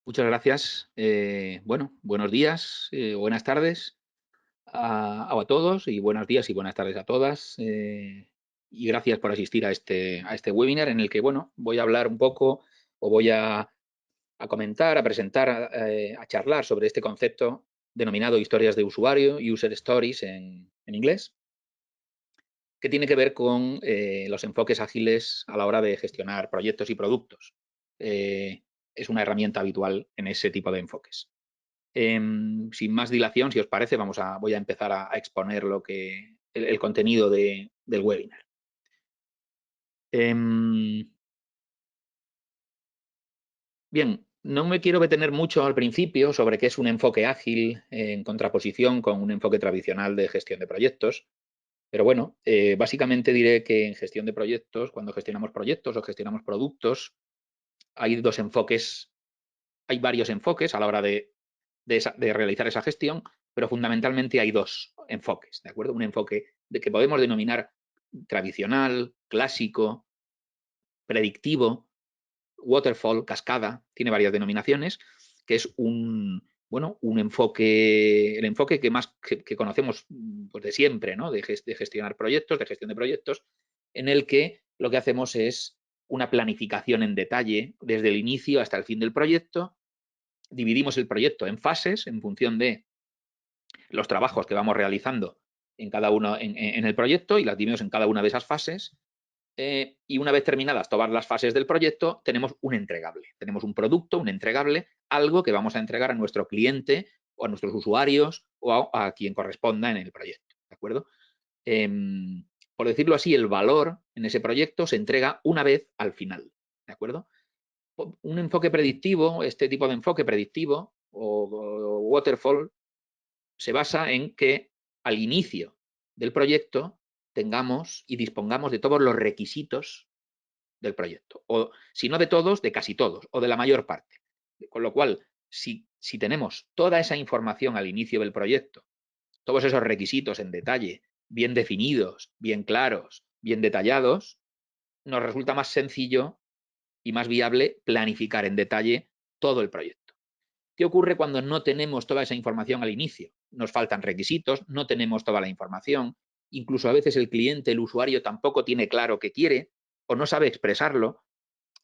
Muchas gracias. Bueno, buenos días, buenas tardes a todos y buenos días y buenas tardes a todas. Y gracias por asistir a este webinar en el que, bueno, voy a hablar un poco o voy a comentar, a presentar, a charlar sobre este concepto denominado historias de usuario, user stories en inglés, que tiene que ver con los enfoques ágiles a la hora de gestionar proyectos y productos. Es una herramienta habitual en ese tipo de enfoques. Sin más dilación, si os parece, voy a empezar a exponer el contenido del webinar. Bien, no me quiero detener mucho al principio sobre qué es un enfoque ágil en contraposición con un enfoque tradicional de gestión de proyectos, pero bueno, básicamente diré que en gestión de proyectos, cuando gestionamos proyectos o gestionamos productos, hay dos enfoques, hay varios enfoques a la hora de realizar esa gestión, pero fundamentalmente hay dos enfoques, ¿de acuerdo? Un enfoque que podemos denominar tradicional, clásico, predictivo, waterfall, cascada, tiene varias denominaciones, que es un enfoque, el enfoque que conocemos pues, de siempre, ¿no? De gestionar proyectos, de gestión de proyectos, en el que lo que hacemos es una planificación en detalle desde el inicio hasta el fin del proyecto. Dividimos el proyecto en fases en función de los trabajos que vamos realizando en cada uno en el proyecto y las dividimos en cada una de esas fases. Y una vez terminadas todas las fases del proyecto, tenemos un entregable. Tenemos un producto, un entregable, algo que vamos a entregar a nuestro cliente o a nuestros usuarios o a quien corresponda en el proyecto. ¿De acuerdo? Por decirlo así, el valor en ese proyecto se entrega una vez al final. ¿De acuerdo? Un enfoque predictivo, este tipo de enfoque predictivo o waterfall, se basa en que al inicio del proyecto tengamos y dispongamos de todos los requisitos del proyecto, o si no de todos, de casi todos, o de la mayor parte. Con lo cual, si tenemos toda esa información al inicio del proyecto, todos esos requisitos en detalle, bien definidos, bien claros, bien detallados, nos resulta más sencillo y más viable planificar en detalle todo el proyecto. ¿Qué ocurre cuando no tenemos toda esa información al inicio? Nos faltan requisitos, no tenemos toda la información, incluso a veces el cliente, el usuario tampoco tiene claro qué quiere o no sabe expresarlo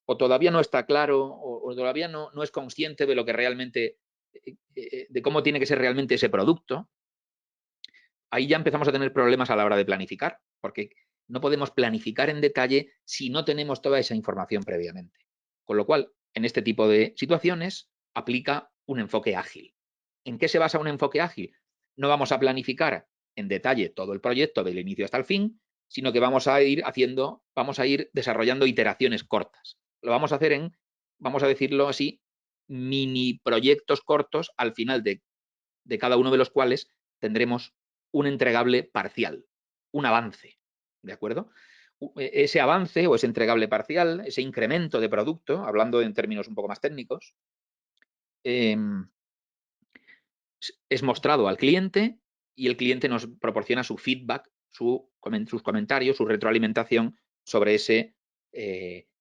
o todavía no está claro o todavía no es consciente de lo que realmente, de cómo tiene que ser realmente ese producto. Ahí ya empezamos a tener problemas a la hora de planificar, porque no podemos planificar en detalle si no tenemos toda esa información previamente. Con lo cual, en este tipo de situaciones, aplica un enfoque ágil. ¿En qué se basa un enfoque ágil? No vamos a planificar en detalle todo el proyecto del inicio hasta el fin, sino que vamos a ir desarrollando iteraciones cortas. Lo vamos a hacer vamos a decirlo así, mini proyectos cortos al final de cada uno de los cuales tendremos un entregable parcial, un avance, ¿de acuerdo? Ese avance o ese entregable parcial, ese incremento de producto, hablando en términos un poco más técnicos, es mostrado al cliente y el cliente nos proporciona su feedback, sus comentarios, su retroalimentación sobre ese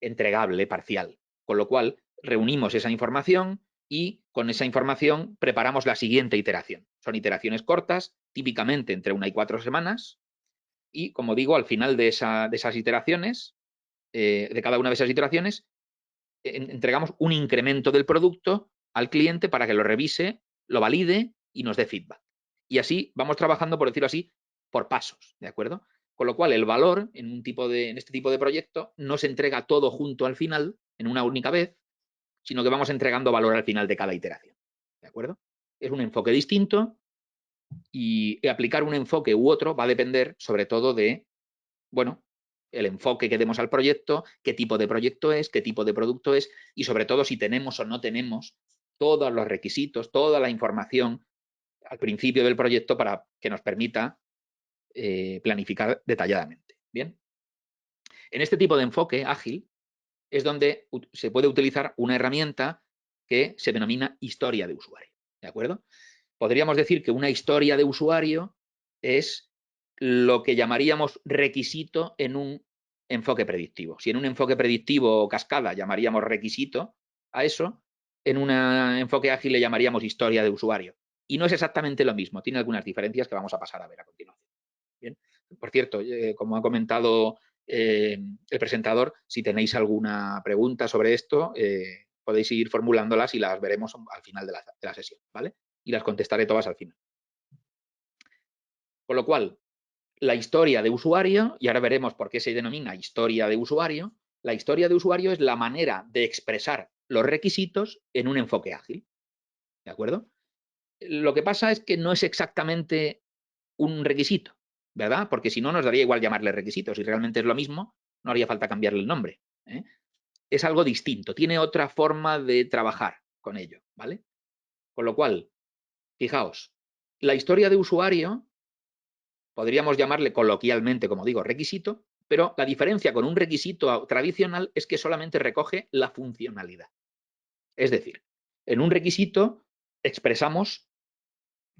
entregable parcial. Con lo cual, reunimos esa información y con esa información preparamos la siguiente iteración. Son iteraciones cortas, típicamente entre 1 y 4 semanas, y como digo, al final de esas iteraciones, de cada una de esas iteraciones, entregamos un incremento del producto al cliente para que lo revise, lo valide y nos dé feedback. Y así vamos trabajando, por decirlo así, por pasos, ¿de acuerdo? Con lo cual, el valor en este tipo de proyecto no se entrega todo junto al final, en una única vez, sino que vamos entregando valor al final de cada iteración, ¿de acuerdo? Es un enfoque distinto y aplicar un enfoque u otro va a depender sobre todo de, bueno, el enfoque que demos al proyecto, qué tipo de proyecto es, qué tipo de producto es y sobre todo si tenemos o no tenemos todos los requisitos, toda la información al principio del proyecto para que nos permita planificar detalladamente. Bien. En este tipo de enfoque ágil es donde se puede utilizar una herramienta que se denomina historia de usuario. ¿De acuerdo? Podríamos decir que una historia de usuario es lo que llamaríamos requisito en un enfoque predictivo. Si en un enfoque predictivo o cascada llamaríamos requisito a eso, en un enfoque ágil le llamaríamos historia de usuario. Y no es exactamente lo mismo, tiene algunas diferencias que vamos a pasar a ver a continuación. Bien. Por cierto, como ha comentado el presentador, si tenéis alguna pregunta sobre esto, podéis ir formulándolas y las veremos al final de la sesión, ¿vale? Y las contestaré todas al final. Con lo cual, la historia de usuario, y ahora veremos por qué se denomina historia de usuario, la historia de usuario es la manera de expresar los requisitos en un enfoque ágil, ¿de acuerdo? Lo que pasa es que no es exactamente un requisito, ¿verdad? Porque si no, nos daría igual llamarle requisitos. Si realmente es lo mismo, no haría falta cambiarle el nombre, ¿eh? Es algo distinto, tiene otra forma de trabajar con ello, ¿vale? Con lo cual, fijaos, la historia de usuario podríamos llamarle coloquialmente, como digo, requisito, pero la diferencia con un requisito tradicional es que solamente recoge la funcionalidad. Es decir, en un requisito expresamos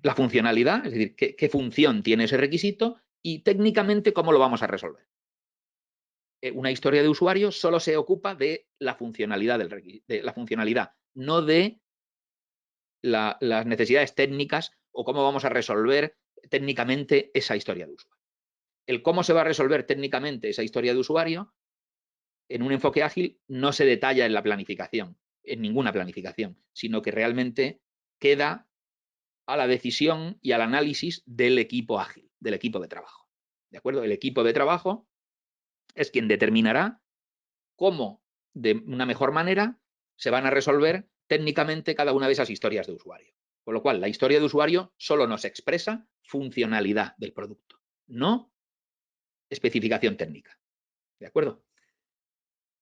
la funcionalidad, es decir, qué función tiene ese requisito y técnicamente cómo lo vamos a resolver. Una historia de usuario solo se ocupa de la funcionalidad, no de las necesidades técnicas o cómo vamos a resolver técnicamente esa historia de usuario. El cómo se va a resolver técnicamente esa historia de usuario en un enfoque ágil no se detalla en la planificación, en ninguna planificación, sino que realmente queda a la decisión y al análisis del equipo ágil, del equipo de trabajo. ¿De acuerdo? El equipo de trabajo es quien determinará cómo, de una mejor manera, se van a resolver técnicamente cada una de esas historias de usuario. Con lo cual, la historia de usuario solo nos expresa funcionalidad del producto, no especificación técnica. ¿De acuerdo?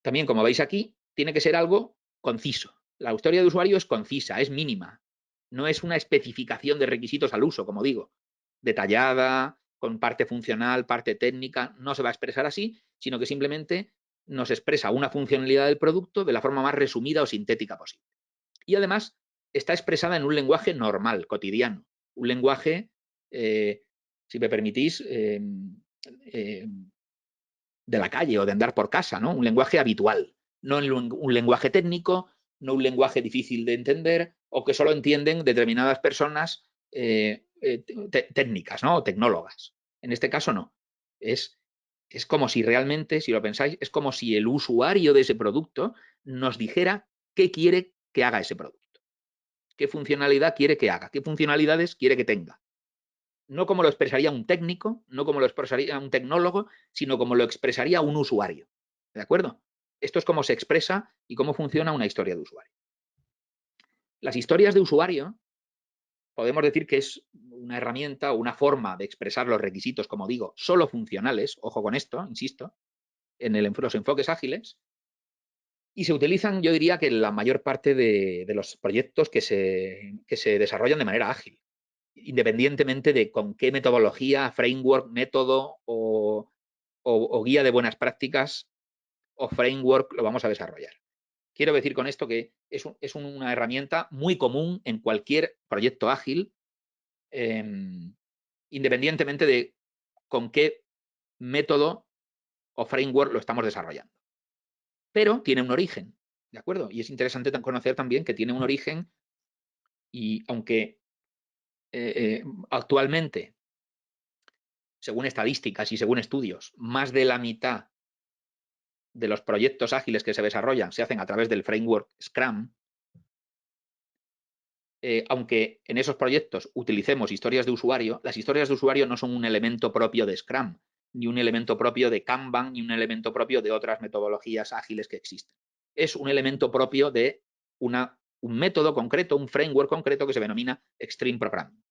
También, como veis aquí, tiene que ser algo conciso. La historia de usuario es concisa, es mínima. No es una especificación de requisitos al uso, como digo, detallada, con parte funcional, parte técnica. No se va a expresar así, sino que simplemente nos expresa una funcionalidad del producto de la forma más resumida o sintética posible. Y además está expresada en un lenguaje normal, cotidiano. Un lenguaje, si me permitís, de la calle o de andar por casa, ¿no? Un lenguaje habitual, no un lenguaje técnico, no un lenguaje difícil de entender o que solo entienden determinadas personas técnicas, ¿no? O tecnólogas. En este caso no. Es como si realmente, si lo pensáis, es como si el usuario de ese producto nos dijera qué quiere que haga ese producto, qué funcionalidad quiere que haga, qué funcionalidades quiere que tenga. No como lo expresaría un técnico, no como lo expresaría un tecnólogo, sino como lo expresaría un usuario. ¿De acuerdo? Esto es cómo se expresa y cómo funciona una historia de usuario. Las historias de usuario podemos decir que es una herramienta o una forma de expresar los requisitos, como digo, solo funcionales, ojo con esto, insisto, en los enfoques ágiles, y se utilizan, yo diría, que en la mayor parte de los proyectos que se desarrollan de manera ágil, independientemente de con qué metodología, framework, método o guía de buenas prácticas o framework lo vamos a desarrollar. Quiero decir con esto que es una herramienta muy común en cualquier proyecto ágil, independientemente de con qué método o framework lo estamos desarrollando. Pero tiene un origen, ¿de acuerdo? Y es interesante conocer también que tiene un origen y aunque actualmente, según estadísticas y según estudios, más de la mitad de los proyectos ágiles que se desarrollan se hacen a través del framework Scrum, aunque en esos proyectos utilicemos historias de usuario, las historias de usuario no son un elemento propio de Scrum, ni un elemento propio de Kanban, ni un elemento propio de otras metodologías ágiles que existen. Es un elemento propio de un método concreto, un framework concreto que se denomina Extreme Programming,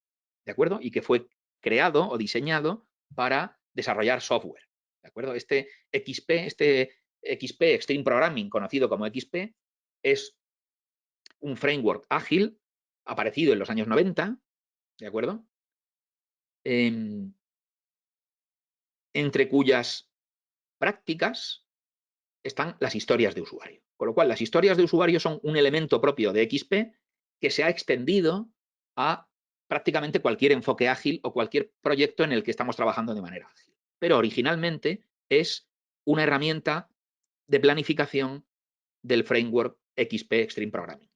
¿de acuerdo? Y que fue creado o diseñado para desarrollar software, ¿de acuerdo? Este XP Extreme Programming, conocido como XP, es un framework ágil aparecido en los años 90, ¿de acuerdo? Entre cuyas prácticas están las historias de usuario. Con lo cual, las historias de usuario son un elemento propio de XP que se ha extendido a prácticamente cualquier enfoque ágil o cualquier proyecto en el que estamos trabajando de manera ágil. Pero originalmente es una herramienta de planificación del framework XP Extreme Programming.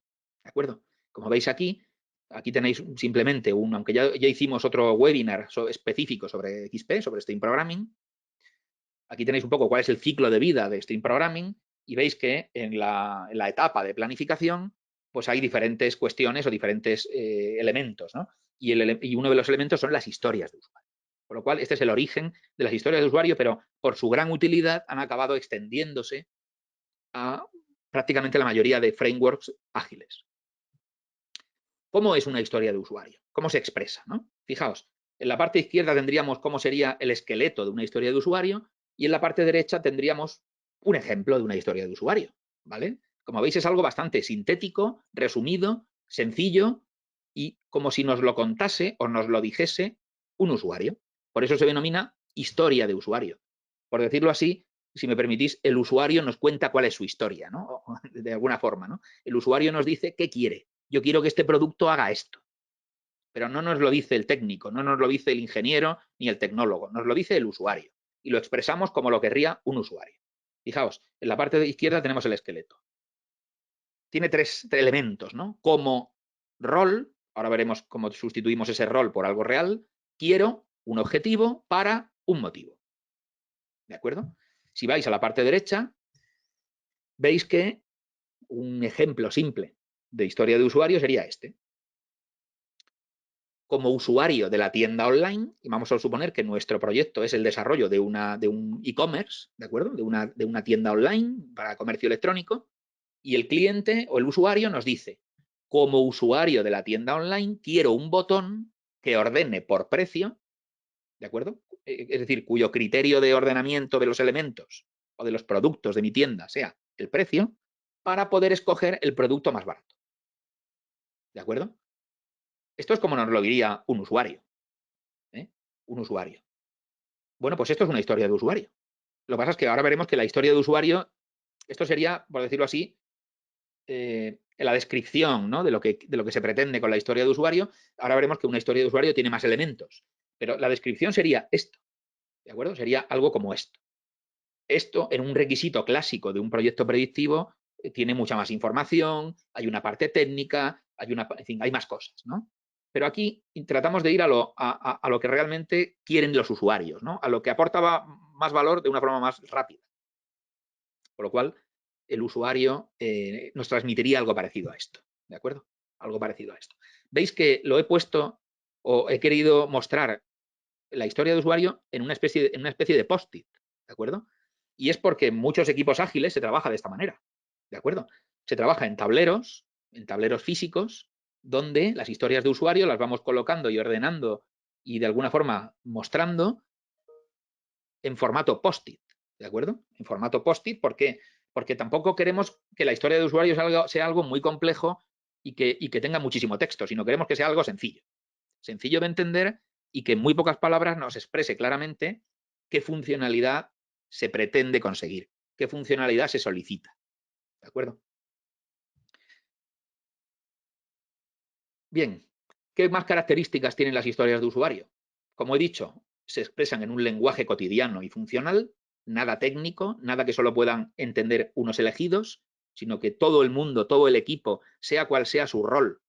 ¿De acuerdo? Como veis aquí tenéis simplemente aunque ya hicimos otro webinar específico sobre XP, sobre Stream Programming. Aquí tenéis un poco cuál es el ciclo de vida de Stream Programming y veis que en la etapa de planificación pues hay diferentes cuestiones o diferentes elementos, ¿no? Y uno de los elementos son las historias de usuario. Por lo cual, este es el origen de las historias de usuario, pero por su gran utilidad han acabado extendiéndose a prácticamente la mayoría de frameworks ágiles. ¿Cómo es una historia de usuario? ¿Cómo se expresa? ¿No? Fijaos, en la parte izquierda tendríamos cómo sería el esqueleto de una historia de usuario y en la parte derecha tendríamos un ejemplo de una historia de usuario, ¿vale? Como veis es algo bastante sintético, resumido, sencillo y como si nos lo contase o nos lo dijese un usuario. Por eso se denomina historia de usuario. Por decirlo así, si me permitís, el usuario nos cuenta cuál es su historia, ¿no? De alguna forma, ¿no? El usuario nos dice qué quiere. Yo quiero que este producto haga esto. Pero no nos lo dice el técnico, no nos lo dice el ingeniero ni el tecnólogo, nos lo dice el usuario. Y lo expresamos como lo querría un usuario. Fijaos, en la parte de izquierda tenemos el esqueleto. Tiene tres elementos, ¿no? Como rol, ahora veremos cómo sustituimos ese rol por algo real. Quiero un objetivo para un motivo. ¿De acuerdo? Si vais a la parte derecha, veis que un ejemplo simple de historia de usuario sería este. Como usuario de la tienda online, y vamos a suponer que nuestro proyecto es el desarrollo de un e-commerce, ¿de acuerdo? De una tienda online para comercio electrónico, y el cliente o el usuario nos dice, como usuario de la tienda online, quiero un botón que ordene por precio, ¿de acuerdo? Es decir, cuyo criterio de ordenamiento de los elementos o de los productos de mi tienda sea el precio, para poder escoger el producto más barato. ¿De acuerdo? Esto es como nos lo diría un usuario. Un usuario. Bueno, pues esto es una historia de usuario. Lo que pasa es que ahora veremos que la historia de usuario, esto sería, por decirlo así, la descripción, ¿no? de lo que se pretende con la historia de usuario. Ahora veremos que una historia de usuario tiene más elementos, pero la descripción sería esto, ¿de acuerdo? Sería algo como esto. Esto, en un requisito clásico de un proyecto predictivo, tiene mucha más información, hay una parte técnica, en fin, hay más cosas, ¿no? Pero aquí tratamos de ir a lo que realmente quieren los usuarios, ¿no? A lo que aporta más valor de una forma más rápida. Por lo cual, el usuario nos transmitiría algo parecido a esto, ¿de acuerdo? Algo parecido a esto. Veis que lo he puesto o he querido mostrar la historia de usuario en una especie de post-it, ¿de acuerdo? Y es porque en muchos equipos ágiles se trabaja de esta manera, ¿de acuerdo? Se trabaja en tableros físicos, donde las historias de usuario las vamos colocando y ordenando y de alguna forma mostrando en formato post-it, ¿de acuerdo? En formato post-it, ¿por qué? Porque tampoco queremos que la historia de usuario sea algo muy complejo y que tenga muchísimo texto, sino queremos que sea algo sencillo. Sencillo de entender y que en muy pocas palabras nos exprese claramente qué funcionalidad se pretende conseguir, qué funcionalidad se solicita. ¿De acuerdo? Bien, ¿qué más características tienen las historias de usuario? Como he dicho, se expresan en un lenguaje cotidiano y funcional, nada técnico, nada que solo puedan entender unos elegidos, sino que todo el mundo, todo el equipo, sea cual sea su rol,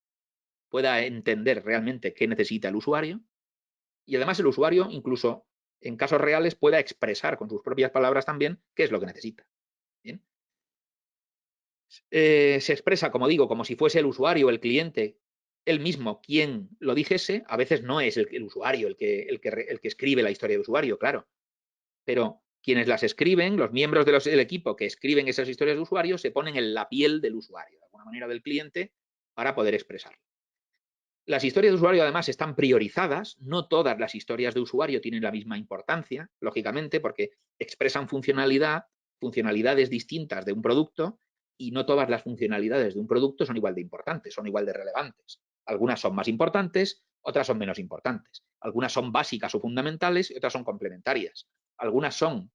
pueda entender realmente qué necesita el usuario. Y además el usuario, incluso en casos reales, pueda expresar con sus propias palabras también qué es lo que necesita. ¿Bien? Se expresa, como digo, como si fuese el usuario, el cliente, él mismo quien lo dijese. A veces no es el usuario el que escribe la historia de usuario, claro. Pero quienes las escriben, los miembros del equipo que escriben esas historias de usuario, se ponen en la piel del usuario, de alguna manera del cliente, para poder expresarlo. Las historias de usuario, además, están priorizadas. No todas las historias de usuario tienen la misma importancia, lógicamente, porque expresan funcionalidades distintas de un producto y no todas las funcionalidades de un producto son igual de importantes, son igual de relevantes. Algunas son más importantes, otras son menos importantes. Algunas son básicas o fundamentales y otras son complementarias. Algunas son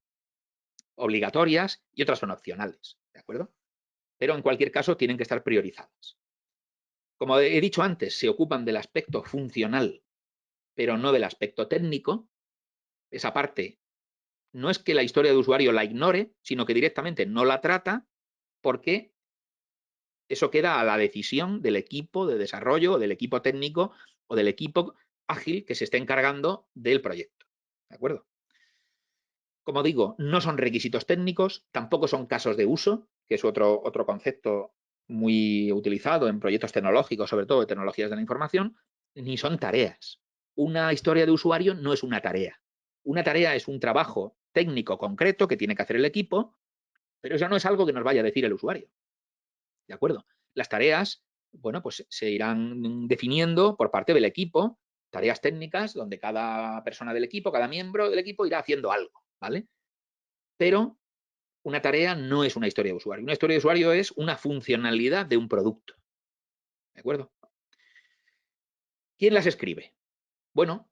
obligatorias y otras son opcionales, ¿de acuerdo? Pero en cualquier caso tienen que estar priorizadas. Como he dicho antes, se ocupan del aspecto funcional, pero no del aspecto técnico. Esa parte no es que la historia de usuario la ignore, sino que directamente no la trata porque Eso queda a la decisión del equipo de desarrollo, o del equipo técnico, o del equipo ágil que se esté encargando del proyecto. ¿De acuerdo? Como digo, no son requisitos técnicos, tampoco son casos de uso, que es otro concepto muy utilizado en proyectos tecnológicos, sobre todo de tecnologías de la información, ni son tareas. Una historia de usuario no es una tarea. Una tarea es un trabajo técnico concreto que tiene que hacer el equipo, pero eso no es algo que nos vaya a decir el usuario. ¿De acuerdo? Las tareas, bueno, pues se irán definiendo por parte del equipo, tareas técnicas donde cada persona del equipo, cada miembro del equipo irá haciendo algo, ¿vale? Pero una tarea no es una historia de usuario. Una historia de usuario es una funcionalidad de un producto. ¿De acuerdo? ¿Quién las escribe? Bueno,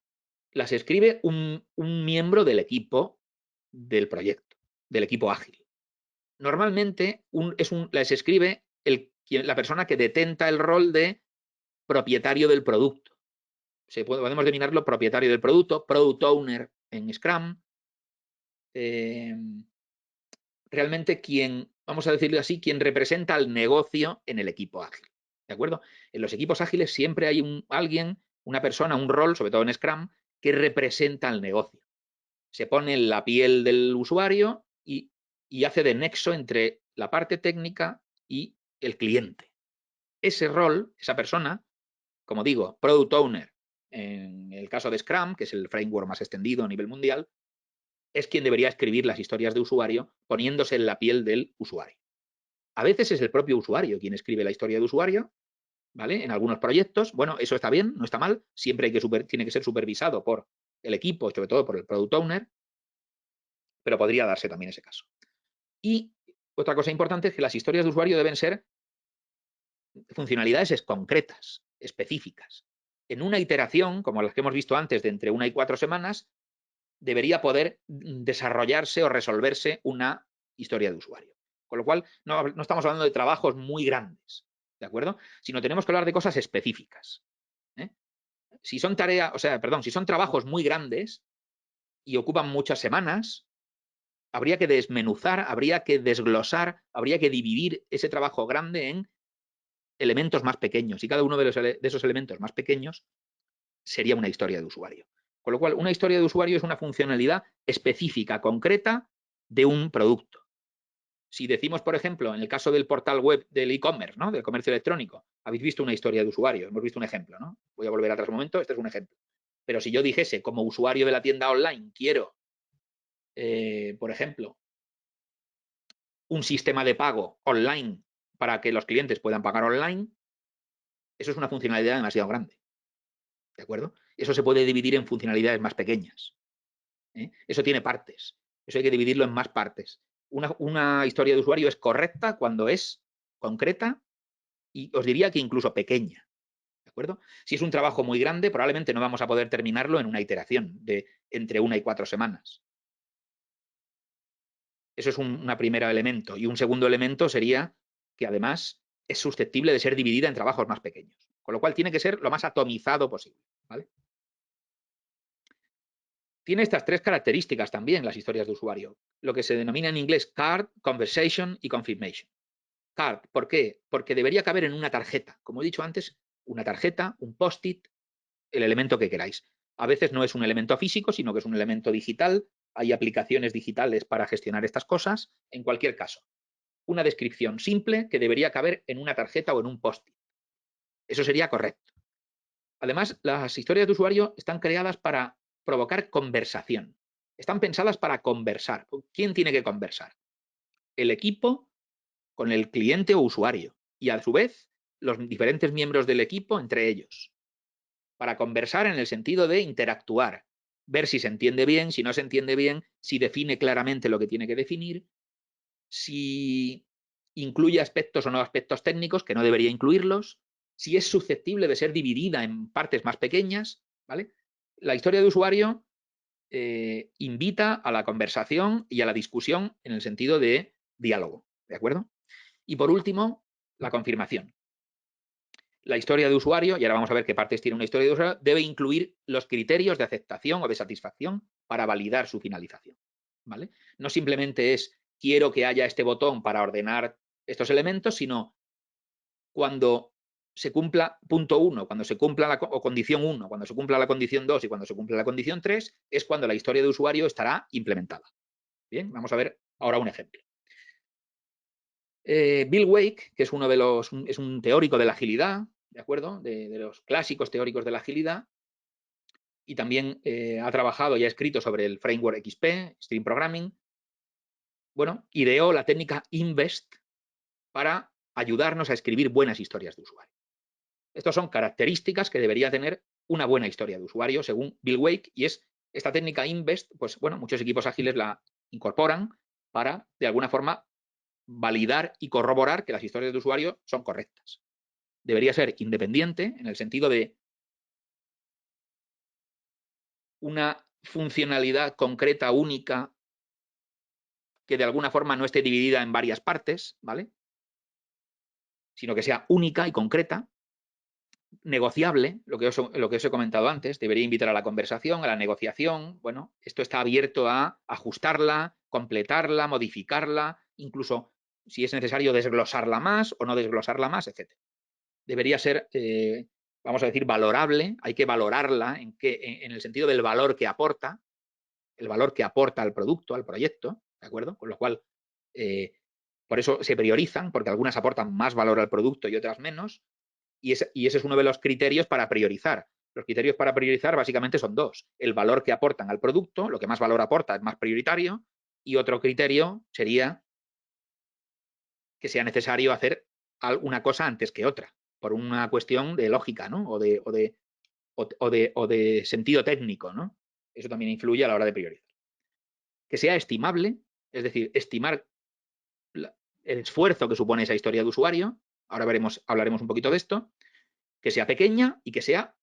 las escribe un miembro del equipo del proyecto, del equipo ágil. Normalmente las escribe la persona que detenta el rol de propietario del producto. Podemos denominarlo propietario del producto, product owner en Scrum. Realmente vamos a decirlo así, quien representa al negocio en el equipo ágil. ¿De acuerdo? En los equipos ágiles siempre hay alguien, una persona, un rol, sobre todo en Scrum, que representa al negocio. Se pone en la piel del usuario y hace de nexo entre la parte técnica y el cliente. Ese rol, esa persona, como digo, Product Owner, en el caso de Scrum, que es el framework más extendido a nivel mundial, es quien debería escribir las historias de usuario poniéndose en la piel del usuario. A veces es el propio usuario quien escribe la historia de usuario, ¿vale? En algunos proyectos, bueno, eso está bien, no está mal, siempre tiene que ser supervisado por el equipo, sobre todo por el Product Owner, pero podría darse también ese caso. Y otra cosa importante es que las historias de usuario deben ser funcionalidades concretas, específicas. En una iteración, como las que hemos visto antes, de entre 1 y 4 semanas, debería poder desarrollarse o resolverse una historia de usuario. Con lo cual, no estamos hablando de trabajos muy grandes, ¿de acuerdo? Sino tenemos que hablar de cosas específicas. Si son si son trabajos muy grandes y ocupan muchas semanas, habría que desmenuzar, habría que desglosar, habría que dividir ese trabajo grande en elementos más pequeños, y cada uno de esos elementos más pequeños sería una historia de usuario. Con lo cual, una historia de usuario es una funcionalidad específica, concreta, de un producto. Si decimos, por ejemplo, en el caso del portal web del e-commerce, ¿no? Del comercio electrónico, habéis visto una historia de usuario, hemos visto un ejemplo, ¿no? Voy a volver atrás un momento, este es un ejemplo. Pero si yo dijese, como usuario de la tienda online, quiero, por ejemplo, un sistema de pago online para que los clientes puedan pagar online, eso es una funcionalidad demasiado grande. ¿De acuerdo? Eso se puede dividir en funcionalidades más pequeñas. Eso tiene partes. Eso hay que dividirlo en más partes. Una historia de usuario es correcta cuando es concreta y os diría que incluso pequeña. ¿De acuerdo? Si es un trabajo muy grande, probablemente no vamos a poder terminarlo en una iteración de entre 1 y 4 semanas. Eso es un primer elemento. Y un segundo elemento sería que además es susceptible de ser dividida en trabajos más pequeños. Con lo cual tiene que ser lo más atomizado posible. ¿Vale? Tiene estas 3 características también las historias de usuario, lo que se denomina en inglés card, conversation y confirmation. Card, ¿por qué? Porque debería caber en una tarjeta. Como he dicho antes, una tarjeta, un post-it, el elemento que queráis. A veces no es un elemento físico, sino que es un elemento digital. Hay aplicaciones digitales para gestionar estas cosas. En cualquier caso, una descripción simple que debería caber en una tarjeta o en un post-it. Eso sería correcto. Además, las historias de usuario están creadas para provocar conversación. Están pensadas para conversar. ¿Quién tiene que conversar? El equipo con el cliente o usuario y a su vez los diferentes miembros del equipo entre ellos. Para conversar en el sentido de interactuar, ver si se entiende bien, si no se entiende bien, si define claramente lo que tiene que definir, si incluye aspectos o no aspectos técnicos, que no debería incluirlos, si es susceptible de ser dividida en partes más pequeñas, ¿vale? La historia de usuario invita a la conversación y a la discusión en el sentido de diálogo, ¿de acuerdo? Y por último, la confirmación. La historia de usuario, y ahora vamos a ver qué partes tiene una historia de usuario, debe incluir los criterios de aceptación o de satisfacción para validar su finalización, ¿vale? No simplemente es quiero que haya este botón para ordenar estos elementos, sino cuando se cumpla punto 1, cuando se cumpla o condición 1, cuando se cumpla la condición 2 y cuando se cumpla la condición 3, es cuando la historia de usuario estará implementada. Bien, vamos a ver ahora un ejemplo. Bill Wake, que es es un teórico de la agilidad, ¿de acuerdo? De los clásicos teóricos de la agilidad, y también ha trabajado y ha escrito sobre el framework XP, Stream Programming. Bueno, ideó la técnica INVEST para ayudarnos a escribir buenas historias de usuario. Estas son características que debería tener una buena historia de usuario, según Bill Wake, y es esta técnica INVEST, pues bueno, muchos equipos ágiles la incorporan para, de alguna forma, validar y corroborar que las historias de usuario son correctas. Debería ser independiente en el sentido de una funcionalidad concreta, única, que de alguna forma no esté dividida en varias partes, ¿vale? Sino que sea única y concreta, negociable, lo que os he comentado antes, debería invitar a la conversación, a la negociación. Bueno, esto está abierto a ajustarla, completarla, modificarla, incluso si es necesario desglosarla más o no desglosarla más, etc. Debería ser, vamos a decir, valorable, hay que valorarla en el sentido del valor que aporta, el valor que aporta al producto, al proyecto, ¿de acuerdo? Con lo cual, por eso se priorizan, porque algunas aportan más valor al producto y otras menos, y ese es uno de los criterios para priorizar. Los criterios para priorizar básicamente son dos. El valor que aportan al producto, lo que más valor aporta es más prioritario, y otro criterio sería que sea necesario hacer alguna cosa antes que otra, por una cuestión de lógica, ¿no? O de sentido técnico, ¿no? Eso también influye a la hora de priorizar. Que sea estimable, es decir, estimar el esfuerzo que supone esa historia de usuario. Ahora hablaremos un poquito de esto. Que sea pequeña y que sea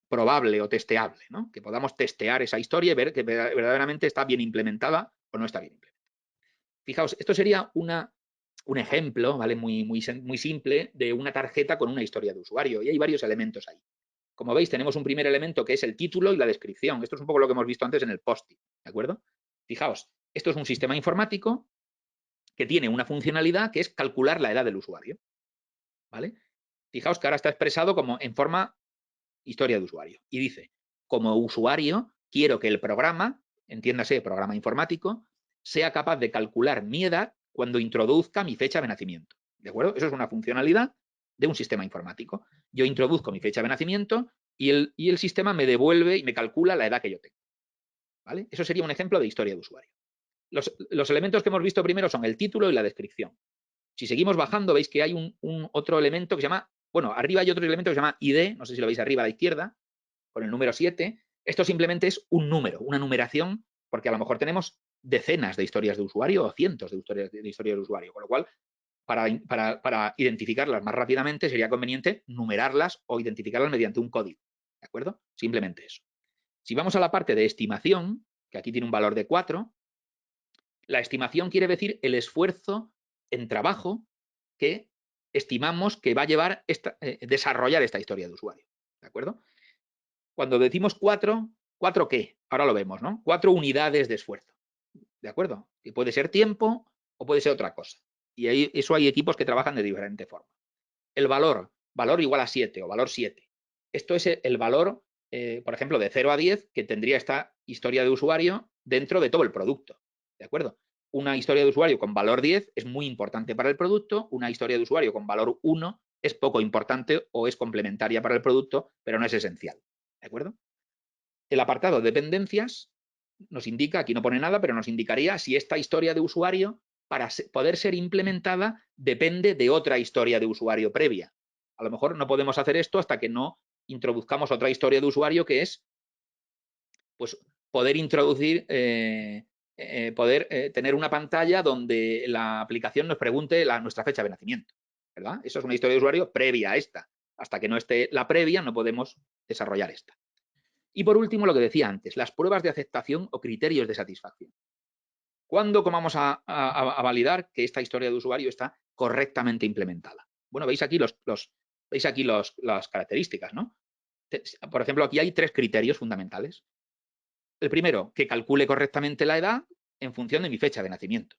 probable o testeable, ¿no? Que podamos testear esa historia y ver que verdaderamente está bien implementada o no está bien implementada. Fijaos, esto sería un ejemplo, ¿vale? Muy simple de una tarjeta con una historia de usuario, y hay varios elementos ahí. Como veis, tenemos un primer elemento que es el título y la descripción. Esto es un poco lo que hemos visto antes en el post-it, ¿de acuerdo? Fijaos, esto es un sistema informático que tiene una funcionalidad que es calcular la edad del usuario, ¿vale? Fijaos que ahora está expresado como en forma historia de usuario. Y dice, como usuario, quiero que el programa, entiéndase, programa informático, sea capaz de calcular mi edad cuando introduzca mi fecha de nacimiento. ¿De acuerdo? Eso es una funcionalidad de un sistema informático. Yo introduzco mi fecha de nacimiento y el sistema me devuelve y me calcula la edad que yo tengo. ¿Vale? Eso sería un ejemplo de historia de usuario. Los elementos que hemos visto primero son el título y la descripción. Si seguimos bajando, veis que hay un otro elemento que se llama, bueno, arriba hay otro elemento que se llama ID, no sé si lo veis arriba a la izquierda, con el número 7. Esto simplemente es un número, una numeración, porque a lo mejor tenemos decenas de historias de usuario o cientos de historias de usuario, con lo cual, para identificarlas más rápidamente sería conveniente numerarlas o identificarlas mediante un código, ¿de acuerdo? Simplemente eso. Si vamos a la parte de estimación, que aquí tiene un valor de 4, la estimación quiere decir el esfuerzo en trabajo que estimamos que va a llevar desarrollar esta historia de usuario, ¿de acuerdo? Cuando decimos 4, ¿4 qué? Ahora lo vemos, ¿no? 4 unidades de esfuerzo, ¿de acuerdo? Que puede ser tiempo o puede ser otra cosa. Y eso hay equipos que trabajan de diferente forma. El valor igual a 7 o valor 7. Esto es el valor, por ejemplo, de 0 a 10 que tendría esta historia de usuario dentro de todo el producto, ¿de acuerdo? Una historia de usuario con valor 10 es muy importante para el producto, una historia de usuario con valor 1 es poco importante o es complementaria para el producto, pero no es esencial, ¿de acuerdo? El apartado de dependencias nos indica, aquí no pone nada, pero nos indicaría si esta historia de usuario, para poder ser implementada, depende de otra historia de usuario previa. A lo mejor no podemos hacer esto hasta que no introduzcamos otra historia de usuario, que es pues, poder introducir, tener una pantalla donde la aplicación nos pregunte nuestra fecha de nacimiento, ¿verdad? Eso es una historia de usuario previa a esta. Hasta que no esté la previa, no podemos desarrollar esta. Y por último, lo que decía antes, las pruebas de aceptación o criterios de satisfacción. ¿Cuándo vamos a validar que esta historia de usuario está correctamente implementada? Bueno, veis aquí las características, ¿no? Por ejemplo, aquí hay 3 criterios fundamentales. El primero, que calcule correctamente la edad en función de mi fecha de nacimiento,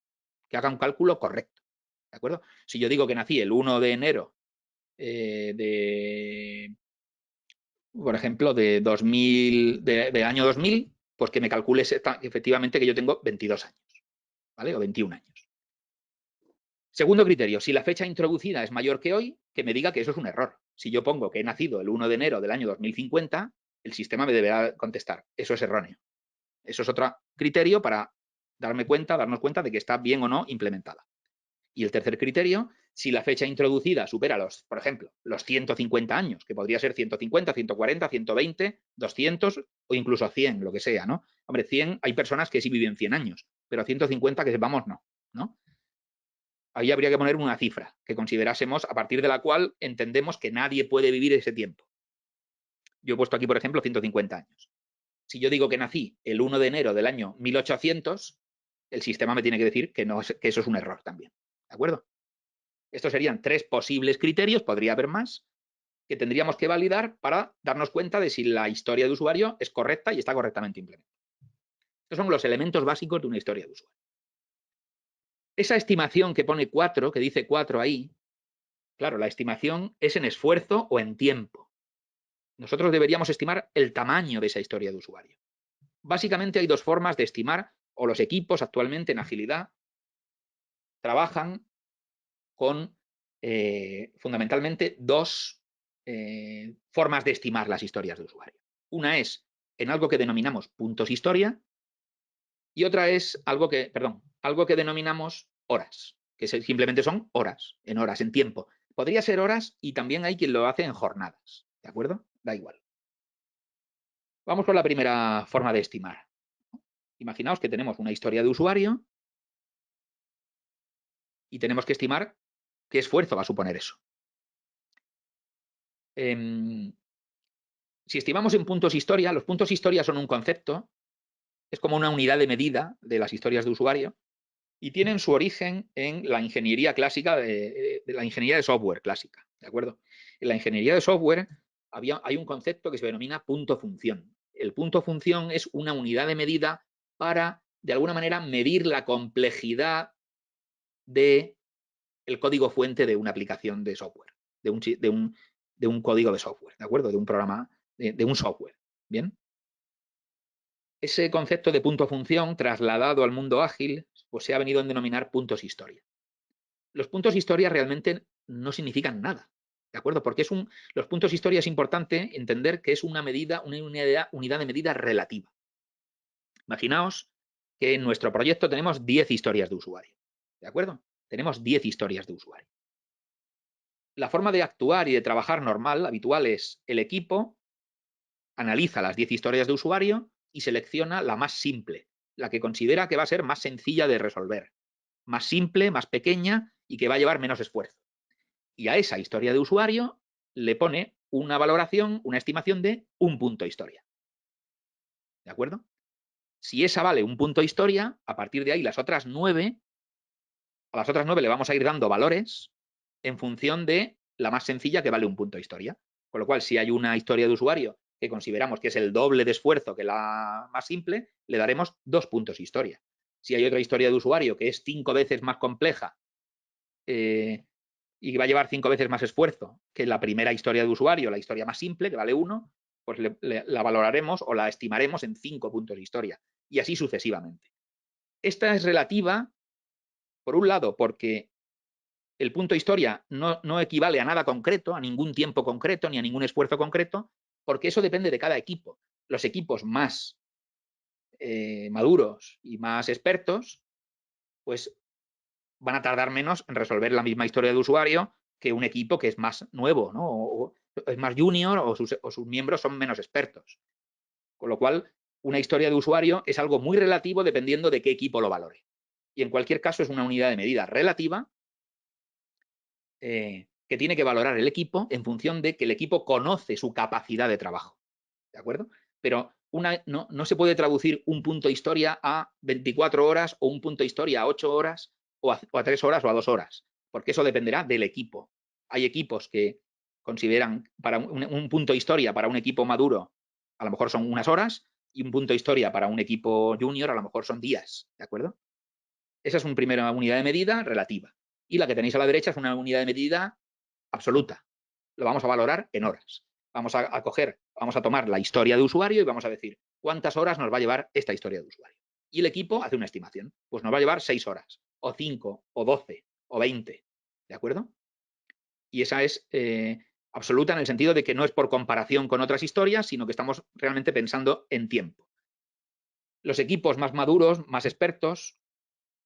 que haga un cálculo correcto. ¿de acuerdo? Si yo digo que nací el 1 de enero por ejemplo, de año 2000, pues que me calcule efectivamente que yo tengo 22 años, ¿vale? O 21 años. Segundo criterio, si la fecha introducida es mayor que hoy, que me diga que eso es un error. Si yo pongo que he nacido el 1 de enero del año 2050, el sistema me deberá contestar, eso es erróneo. Eso es otro criterio para darnos cuenta de que está bien o no implementada. Y el tercer criterio, si la fecha introducida supera por ejemplo, los 150 años, que podría ser 150, 140, 120, 200 o incluso 100, lo que sea, ¿no? Hombre, 100, hay personas que sí viven 100 años, pero 150 que sepamos ¿no? Ahí habría que poner una cifra que considerásemos a partir de la cual entendemos que nadie puede vivir ese tiempo. Yo he puesto aquí, por ejemplo, 150 años. Si yo digo que nací el 1 de enero del año 1800, el sistema me tiene que decir que eso es un error también. ¿De acuerdo? Estos serían 3 posibles criterios, podría haber más, que tendríamos que validar para darnos cuenta de si la historia de usuario es correcta y está correctamente implementada. Estos son los elementos básicos de una historia de usuario. Esa estimación que pone 4, que dice 4 ahí, claro, la estimación es en esfuerzo o en tiempo. Nosotros deberíamos estimar el tamaño de esa historia de usuario. Básicamente hay dos formas de estimar, o los equipos actualmente en agilidad trabajan con fundamentalmente dos formas de estimar las historias de usuario. Una es en algo que denominamos puntos historia y otra es algo que denominamos horas, que simplemente son horas, en tiempo. Podría ser horas y también hay quien lo hace en jornadas, ¿de acuerdo? Da igual. Vamos con la primera forma de estimar. Imaginaos que tenemos una historia de usuario y tenemos que estimar qué esfuerzo va a suponer eso. Si estimamos en puntos historia, los puntos historia son un concepto, es como una unidad de medida de las historias de usuario y tienen su origen en la ingeniería clásica, de la ingeniería de software clásica, ¿de acuerdo? En la ingeniería de software hay un concepto que se denomina punto función. El punto función es una unidad de medida para, de alguna manera, medir la complejidad del código fuente de una aplicación de software, de un código de software, ¿de acuerdo? De un programa, de un software, ¿bien? Ese concepto de punto función trasladado al mundo ágil, pues se ha venido a denominar puntos historia. Los puntos historia realmente no significan nada, ¿de acuerdo? Porque los puntos historia es importante entender que es una unidad de medida relativa. Imaginaos que en nuestro proyecto tenemos 10 historias de usuario, ¿de acuerdo? Tenemos 10 historias de usuario. La forma de actuar y de trabajar normal, habitual, es el equipo analiza las 10 historias de usuario y selecciona la más simple, la que considera que va a ser más sencilla de resolver, más simple, más pequeña y que va a llevar menos esfuerzo. Y a esa historia de usuario le pone una valoración, una estimación de un punto historia. ¿De acuerdo? Si esa vale un punto historia, a partir de ahí a las otras 9 le vamos a ir dando valores en función de la más sencilla que vale un punto historia. Con lo cual, si hay una historia de usuario que consideramos que es el doble de esfuerzo que la más simple, le daremos 2 puntos historia. Si hay otra historia de usuario que es 5 veces más compleja y que va a llevar 5 veces más esfuerzo que la primera historia de usuario, la historia más simple, que vale 1, pues la valoraremos o la estimaremos en 5 puntos de historia. Y así sucesivamente. Esta es relativa, por un lado, porque el punto historia no equivale a nada concreto, a ningún tiempo concreto, ni a ningún esfuerzo concreto, porque eso depende de cada equipo. Los equipos más maduros y más expertos, pues van a tardar menos en resolver la misma historia de usuario que un equipo que es más nuevo, ¿no? O es más junior o sus miembros son menos expertos. Con lo cual, una historia de usuario es algo muy relativo dependiendo de qué equipo lo valore. Y en cualquier caso es una unidad de medida relativa que tiene que valorar el equipo en función de que el equipo conoce su capacidad de trabajo. ¿De acuerdo? Pero no se puede traducir un punto historia a 24 horas o un punto historia a 8 horas o a 3 horas o a 2 horas, porque eso dependerá del equipo. Hay equipos que consideran para un punto historia para un equipo maduro a lo mejor son unas horas y un punto historia para un equipo junior a lo mejor son días, ¿de acuerdo? Esa es una primera unidad de medida relativa. Y la que tenéis a la derecha es una unidad de medida absoluta. Lo vamos a valorar en horas. Vamos a tomar la historia de usuario y vamos a decir cuántas horas nos va a llevar esta historia de usuario. Y el equipo hace una estimación. Pues nos va a llevar 6 horas, o 5, o 12, o 20. ¿De acuerdo? Y esa es absoluta en el sentido de que no es por comparación con otras historias, sino que estamos realmente pensando en tiempo. Los equipos más maduros, más expertos,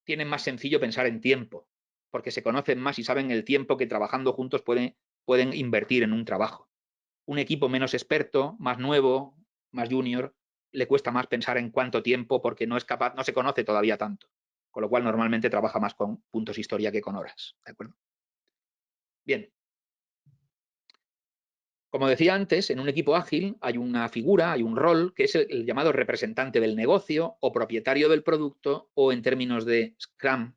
tienen más sencillo pensar en tiempo, porque se conocen más y saben el tiempo que trabajando juntos pueden invertir en un trabajo. Un equipo menos experto, más nuevo, más junior, le cuesta más pensar en cuánto tiempo porque no se conoce todavía tanto. Con lo cual normalmente trabaja más con puntos historia que con horas. ¿De acuerdo? Bien. Como decía antes, en un equipo ágil hay una figura, hay un rol, que es el llamado representante del negocio o propietario del producto, o en términos de Scrum,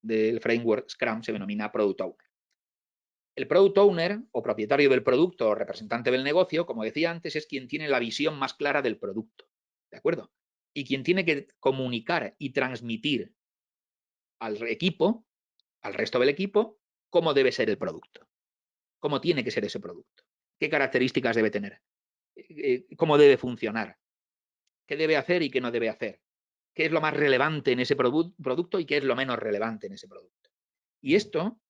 del framework Scrum, se denomina Product Owner. El Product Owner, o propietario del producto o representante del negocio, como decía antes, es quien tiene la visión más clara del producto. ¿De acuerdo? Y quien tiene que comunicar y transmitir al equipo, al resto del equipo, cómo debe ser el producto. Cómo tiene que ser ese producto. Qué características debe tener. Cómo debe funcionar. Qué debe hacer y qué no debe hacer. Qué es lo más relevante en ese producto y qué es lo menos relevante en ese producto. Y esto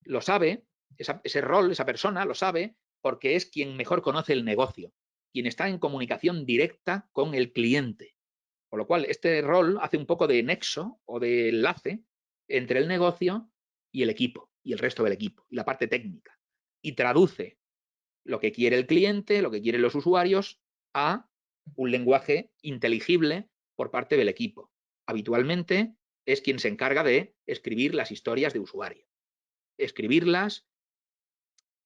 lo sabe, ese rol, esa persona lo sabe porque es quien mejor conoce el negocio, quien está en comunicación directa con el cliente. Con lo cual, este rol hace un poco de nexo o de enlace entre el negocio y el equipo, y el resto del equipo, y la parte técnica. Y traduce lo que quiere el cliente, lo que quieren los usuarios, a un lenguaje inteligible por parte del equipo. Habitualmente es quien se encarga de escribir las historias de usuario. Escribirlas,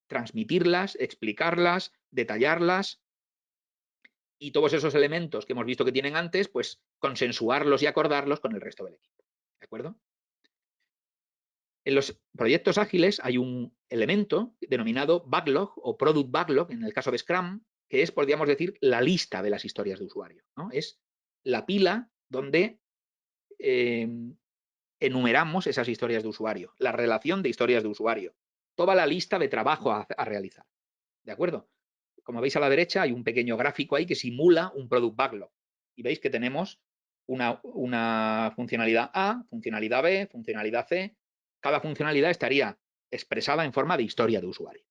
transmitirlas, explicarlas, detallarlas y todos esos elementos que hemos visto que tienen antes, pues consensuarlos y acordarlos con el resto del equipo. ¿De acuerdo? En los proyectos ágiles hay un elemento denominado backlog o product backlog, en el caso de Scrum, que es, podríamos decir, la lista de las historias de usuario, ¿no? Es la pila donde enumeramos esas historias de usuario, la relación de historias de usuario, toda la lista de trabajo a realizar. ¿De acuerdo? Como veis a la derecha hay un pequeño gráfico ahí que simula un product backlog. Y veis que tenemos una funcionalidad A, funcionalidad B, funcionalidad C. Cada funcionalidad estaría expresada en forma de historia de usuario.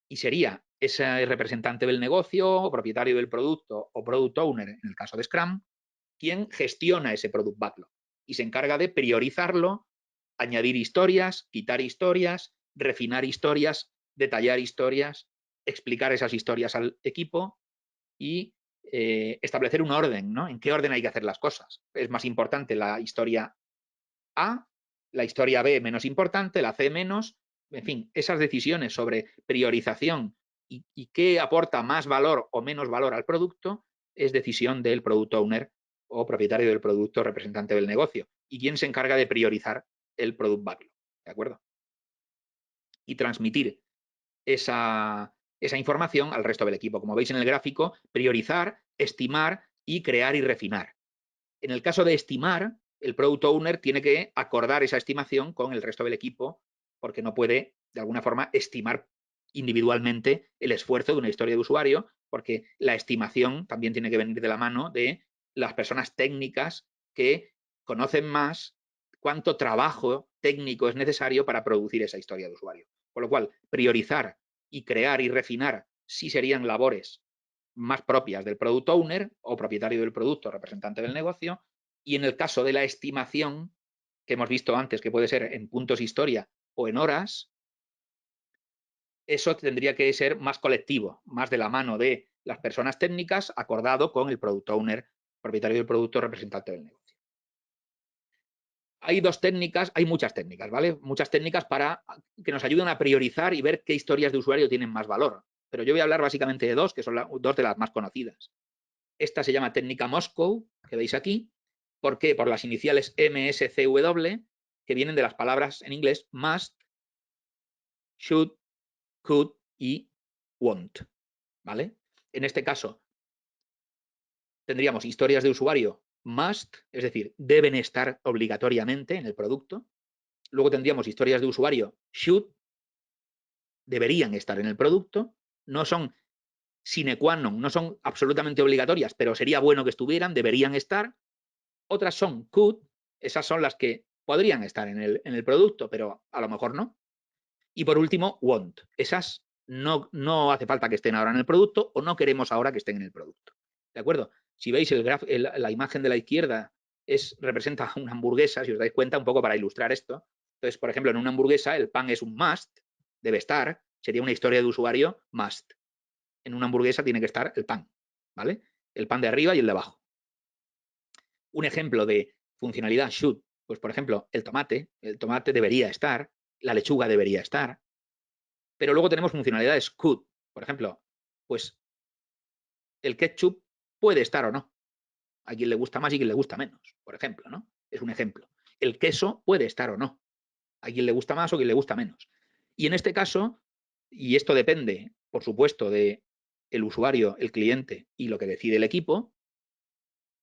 Y sería ese representante del negocio, o propietario del producto, o product owner, en el caso de Scrum, quien gestiona ese product backlog y se encarga de priorizarlo, añadir historias, quitar historias, refinar historias, detallar historias, explicar esas historias al equipo y establecer un orden, ¿no? En qué orden hay que hacer las cosas. Es más importante la historia A, la historia B menos importante, la C menos, en fin, esas decisiones sobre priorización y qué aporta más valor o menos valor al producto es decisión del product owner o propietario del producto, representante del negocio, y quien se encarga de priorizar el product backlog, ¿de acuerdo? Y transmitir esa información al resto del equipo. Como veis en el gráfico, priorizar, estimar y crear y refinar. En el caso de estimar, el product owner tiene que acordar esa estimación con el resto del equipo porque no puede, de alguna forma, estimar individualmente el esfuerzo de una historia de usuario, porque la estimación también tiene que venir de la mano de las personas técnicas que conocen más cuánto trabajo técnico es necesario para producir esa historia de usuario. Con lo cual, priorizar y crear y refinar sí serían labores más propias del product owner o propietario del producto, representante del negocio, y en el caso de la estimación, que hemos visto antes que puede ser en puntos historia o en horas, eso tendría que ser más colectivo, más de la mano de las personas técnicas, acordado con el product owner, propietario del producto, representante del negocio. Hay dos técnicas, hay muchas técnicas, ¿vale? Muchas técnicas para que nos ayuden a priorizar y ver qué historias de usuario tienen más valor. Pero yo voy a hablar básicamente de dos, que son dos de las más conocidas. Esta se llama técnica Moscow, que veis aquí. ¿Por qué? Por las iniciales MSCW, que vienen de las palabras en inglés must, should, could y won't. ¿Vale? En este caso, tendríamos historias de usuario must, es decir, deben estar obligatoriamente en el producto. Luego tendríamos historias de usuario should, deberían estar en el producto, no son sine qua non, no son absolutamente obligatorias, pero sería bueno que estuvieran, deberían estar. Otras son could, esas son las que podrían estar en el producto, pero a lo mejor no. Y por último, want, esas no hace falta que estén ahora en el producto o no queremos ahora que estén en el producto. ¿De acuerdo? Si veis la imagen de la izquierda representa una hamburguesa, si os dais cuenta, un poco para ilustrar esto. Entonces, por ejemplo, en una hamburguesa el pan es un must, debe estar, sería una historia de usuario must. En una hamburguesa tiene que estar el pan, ¿vale? El pan de arriba y el de abajo. Un ejemplo de funcionalidad should, pues por ejemplo, el tomate debería estar, la lechuga debería estar, pero luego tenemos funcionalidades could, por ejemplo, pues el ketchup puede estar o no. A quien le gusta más y a quien le gusta menos, por ejemplo, ¿no? Es un ejemplo. El queso puede estar o no. A quien le gusta más o a quien le gusta menos. Y en este caso, y esto depende, por supuesto, de el usuario, el cliente y lo que decide el equipo,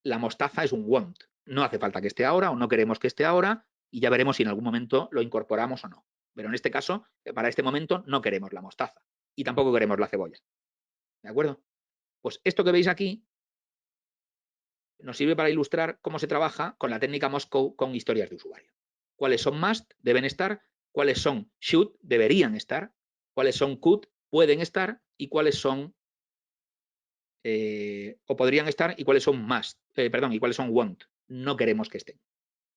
la mostaza es un want. No hace falta que esté ahora o no queremos que esté ahora y ya veremos si en algún momento lo incorporamos o no. Pero en este caso, para este momento, no queremos la mostaza y tampoco queremos la cebolla. ¿De acuerdo? Pues esto que veis aquí nos sirve para ilustrar cómo se trabaja con la técnica Moscow con historias de usuario. Cuáles son must, deben estar, cuáles son should, deberían estar, cuáles son could, pueden estar y cuáles son o podrían estar y cuáles son must, y cuáles son want, no queremos que estén.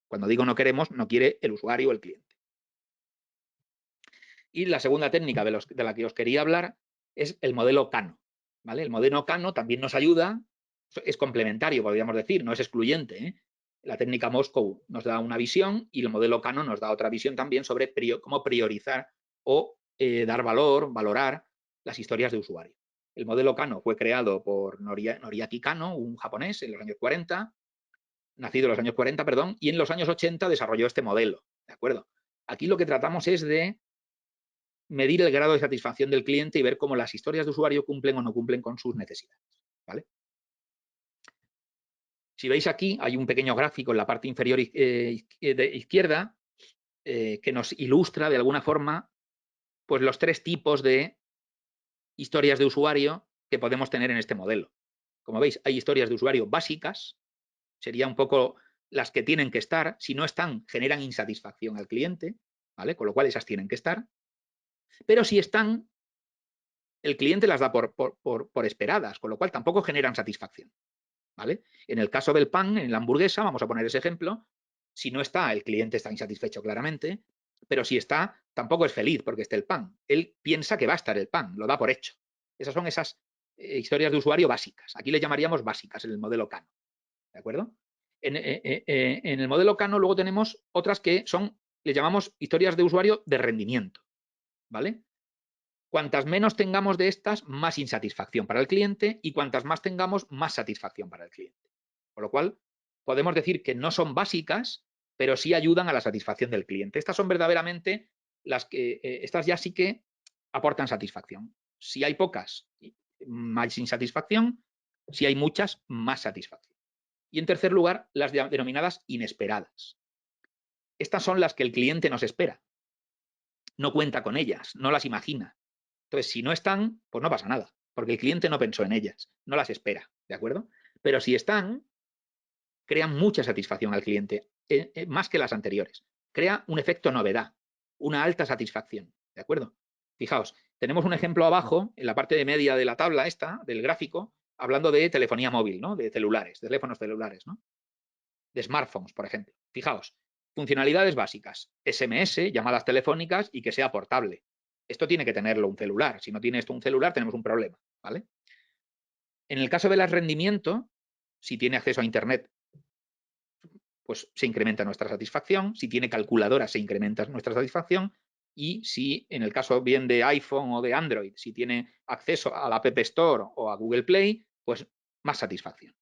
Cuando digo no queremos, no quiere el usuario o el cliente. Y la segunda técnica de la que os quería hablar es el modelo Kano. ¿Vale? El modelo Kano también nos ayuda, es complementario, podríamos decir, no es excluyente, ¿eh? La técnica Moscow nos da una visión y el modelo Kano nos da otra visión también sobre cómo priorizar o dar valor, valorar las historias de usuario. El modelo Kano fue creado por Noriaki Kano, un japonés, en los años 40, nacido en los años 40, perdón, y en los años 80 desarrolló este modelo, ¿de acuerdo? Aquí lo que tratamos es de medir el grado de satisfacción del cliente y ver cómo las historias de usuario cumplen o no cumplen con sus necesidades, ¿vale? Si veis aquí, hay un pequeño gráfico en la parte inferior de izquierda que nos ilustra de alguna forma pues, los tres tipos de historias de usuario que podemos tener en este modelo. Como veis, hay historias de usuario básicas, sería un poco las que tienen que estar, si no están, generan insatisfacción al cliente, ¿vale? Con lo cual esas tienen que estar, pero si están, el cliente las da por esperadas, con lo cual tampoco generan satisfacción, ¿vale? En el caso del pan, en la hamburguesa, vamos a poner ese ejemplo, si no está, el cliente está insatisfecho claramente, pero si está, tampoco es feliz porque esté el pan. Él piensa que va a estar el pan, lo da por hecho. Esas son esas historias de usuario básicas. Aquí le llamaríamos básicas en el modelo Kano, ¿de acuerdo? En el modelo Kano luego tenemos otras que son, le llamamos historias de usuario de rendimiento, ¿vale? Cuantas menos tengamos de estas, más insatisfacción para el cliente y cuantas más tengamos, más satisfacción para el cliente. Con lo cual, podemos decir que no son básicas, pero sí ayudan a la satisfacción del cliente. Estas son verdaderamente las que, estas ya sí que aportan satisfacción. Si hay pocas, más insatisfacción. Si hay muchas, más satisfacción. Y en tercer lugar, las denominadas inesperadas. Estas son las que el cliente nos espera. No cuenta con ellas, no las imagina. Entonces, si no están, pues no pasa nada, porque el cliente no pensó en ellas, no las espera, ¿de acuerdo? Pero si están, crean mucha satisfacción al cliente, más que las anteriores. Crea un efecto novedad, una alta satisfacción, ¿de acuerdo? Fijaos, tenemos un ejemplo abajo, en la parte de media de la tabla esta, del gráfico, hablando de telefonía móvil, ¿no? De celulares, de teléfonos celulares, ¿no? De smartphones, por ejemplo. Fijaos, funcionalidades básicas, SMS, llamadas telefónicas y que sea portable. Esto tiene que tenerlo un celular. Si no tiene esto un celular, tenemos un problema, ¿vale? En el caso del rendimiento, si tiene acceso a Internet, pues se incrementa nuestra satisfacción. Si tiene calculadora, se incrementa nuestra satisfacción. Y si, en el caso bien de iPhone o de Android, si tiene acceso a la App Store o a Google Play, pues más satisfacción.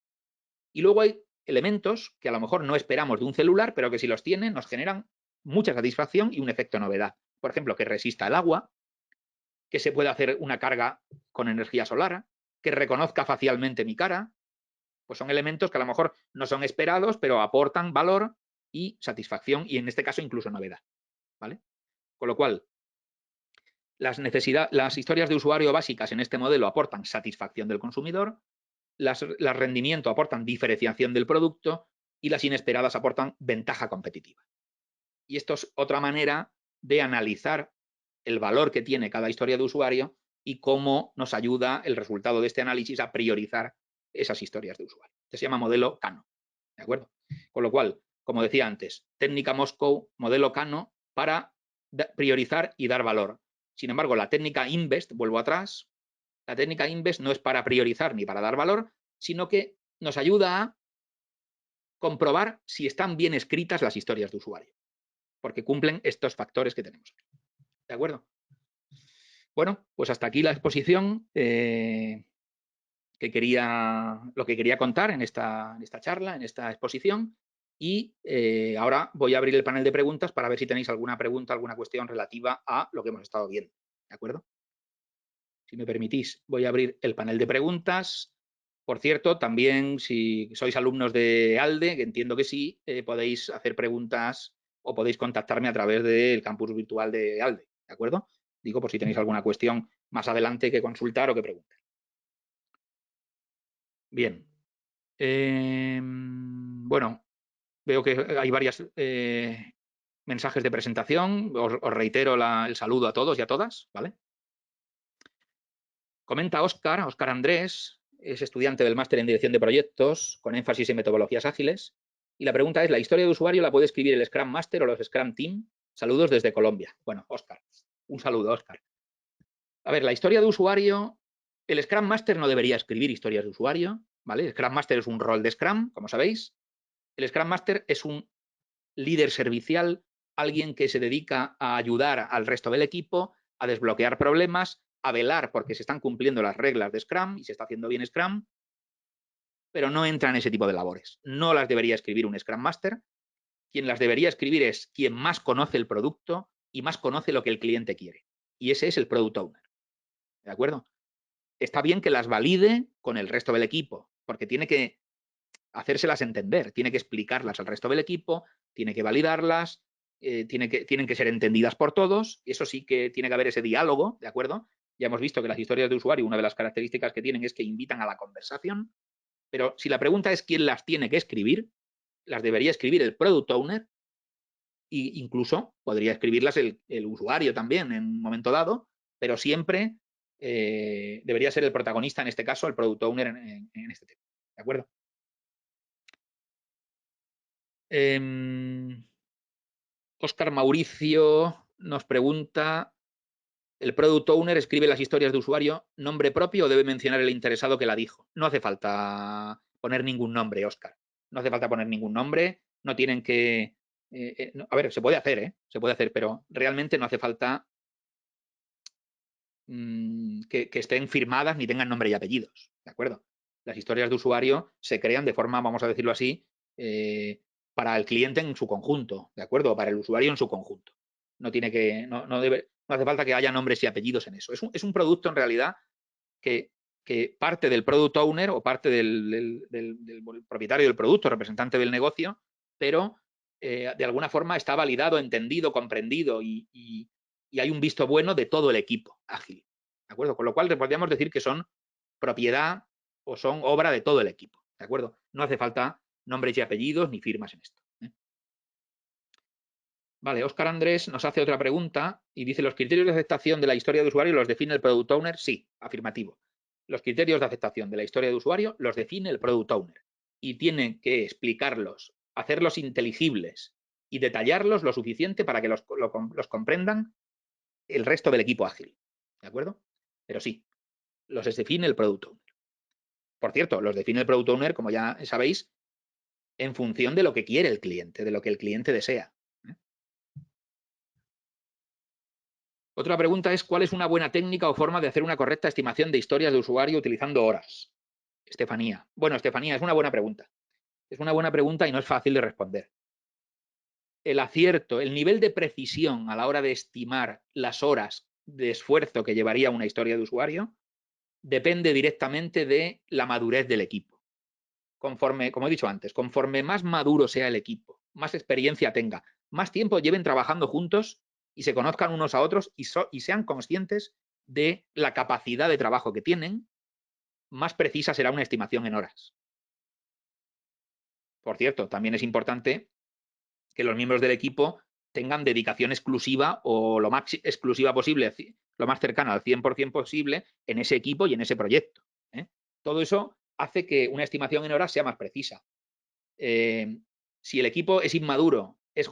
Y luego hay elementos que a lo mejor no esperamos de un celular, pero que si los tiene nos generan mucha satisfacción y un efecto novedad. Por ejemplo, que resista el agua, que se pueda hacer una carga con energía solar, que reconozca facialmente mi cara. Pues son elementos que a lo mejor no son esperados, pero aportan valor y satisfacción y en este caso incluso novedad. ¿vale? Con lo cual, las historias de usuario básicas en este modelo aportan satisfacción del consumidor, las rendimiento aportan diferenciación del producto y las inesperadas aportan ventaja competitiva. Y esto es otra manera de analizar el valor que tiene cada historia de usuario y cómo nos ayuda el resultado de este análisis a priorizar esas historias de usuario. Este se llama modelo Kano, ¿de acuerdo? Con lo cual, como decía antes, técnica Moscow, modelo Kano para priorizar y dar valor. Sin embargo, la técnica Invest, vuelvo atrás, la técnica Invest no es para priorizar ni para dar valor, sino que nos ayuda a comprobar si están bien escritas las historias de usuario, porque cumplen estos factores que tenemos aquí. ¿De acuerdo? Bueno, pues hasta aquí la exposición lo que quería contar en esta charla, en esta exposición. Y ahora voy a abrir el panel de preguntas para ver si tenéis alguna pregunta, alguna cuestión relativa a lo que hemos estado viendo. ¿De acuerdo? Si me permitís, voy a abrir el panel de preguntas. Por cierto, también si sois alumnos de ALDE, que entiendo que sí, podéis hacer preguntas o podéis contactarme a través del campus virtual de ALDE. ¿De acuerdo? Digo, por si tenéis alguna cuestión más adelante que consultar o que preguntar. Bien. Bueno, veo que hay varios mensajes de presentación. Os reitero el saludo a todos y a todas, ¿vale? Comenta Óscar Andrés, es estudiante del máster en dirección de proyectos con énfasis en metodologías ágiles. Y la pregunta es, ¿la historia de usuario la puede escribir el Scrum Master o los Scrum Team? Saludos desde Colombia. Bueno, Óscar, un saludo, Óscar. A ver, la historia de usuario, el Scrum Master no debería escribir historias de usuario, ¿vale? El Scrum Master es un rol de Scrum, como sabéis. El Scrum Master es un líder servicial, alguien que se dedica a ayudar al resto del equipo, a desbloquear problemas, a velar porque se están cumpliendo las reglas de Scrum y se está haciendo bien Scrum, pero no entra en ese tipo de labores. No las debería escribir un Scrum Master. Quien las debería escribir es quien más conoce el producto y más conoce lo que el cliente quiere. Y ese es el Product Owner. ¿De acuerdo? Está bien que las valide con el resto del equipo, porque tiene que hacérselas entender, tiene que explicarlas al resto del equipo, tiene que validarlas, tienen que ser entendidas por todos, y eso sí que tiene que haber ese diálogo, ¿de acuerdo? Ya hemos visto que las historias de usuario, una de las características que tienen es que invitan a la conversación, pero si la pregunta es quién las tiene que escribir, las debería escribir el Product Owner e incluso podría escribirlas el usuario también en un momento dado, pero siempre debería ser el protagonista, en este caso, el Product Owner en este tema, ¿de acuerdo? Óscar Mauricio nos pregunta, ¿el Product Owner escribe las historias de usuario nombre propio o debe mencionar el interesado que la dijo? No hace falta poner ningún nombre, Óscar. No hace falta poner ningún nombre, no tienen que... no, a ver, se puede hacer, se puede hacer, pero realmente no hace falta que estén firmadas ni tengan nombre y apellidos, ¿de acuerdo? Las historias de usuario se crean de forma, vamos a decirlo así, para el cliente en su conjunto, ¿de acuerdo? Para el usuario en su conjunto. No tiene que, no hace falta que haya nombres y apellidos en eso. Es un producto en realidad que parte del product owner o parte del propietario del producto, representante del negocio, pero de alguna forma está validado, entendido, comprendido y hay un visto bueno de todo el equipo ágil. ¿De acuerdo? Con lo cual podríamos decir que son propiedad o son obra de todo el equipo. ¿De acuerdo? No hace falta nombres y apellidos ni firmas en esto. Vale, Óscar Andrés nos hace otra pregunta y dice, ¿los criterios de aceptación de la historia de usuario los define el Product Owner? Sí, afirmativo. Los criterios de aceptación de la historia de usuario los define el Product Owner y tiene que explicarlos, hacerlos inteligibles y detallarlos lo suficiente para que los comprendan el resto del equipo ágil. ¿De acuerdo? Pero sí, los define el Product Owner. Por cierto, los define el Product Owner, como ya sabéis, en función de lo que quiere el cliente, de lo que el cliente desea. Otra pregunta es, ¿cuál es una buena técnica o forma de hacer una correcta estimación de historias de usuario utilizando horas? Estefanía. Bueno, Estefanía, es una buena pregunta. Es una buena pregunta y no es fácil de responder. El acierto, el nivel de precisión a la hora de estimar las horas de esfuerzo que llevaría una historia de usuario depende directamente de la madurez del equipo. Conforme, como he dicho antes, conforme más maduro sea el equipo, más experiencia tenga, más tiempo lleven trabajando juntos, y se conozcan unos a otros y sean conscientes de la capacidad de trabajo que tienen, más precisa será una estimación en horas. Por cierto, también es importante que los miembros del equipo tengan dedicación exclusiva o lo más exclusiva posible, lo más cercano al 100% posible en ese equipo y en ese proyecto. Todo eso hace que una estimación en horas sea más precisa. Si el equipo es inmaduro, es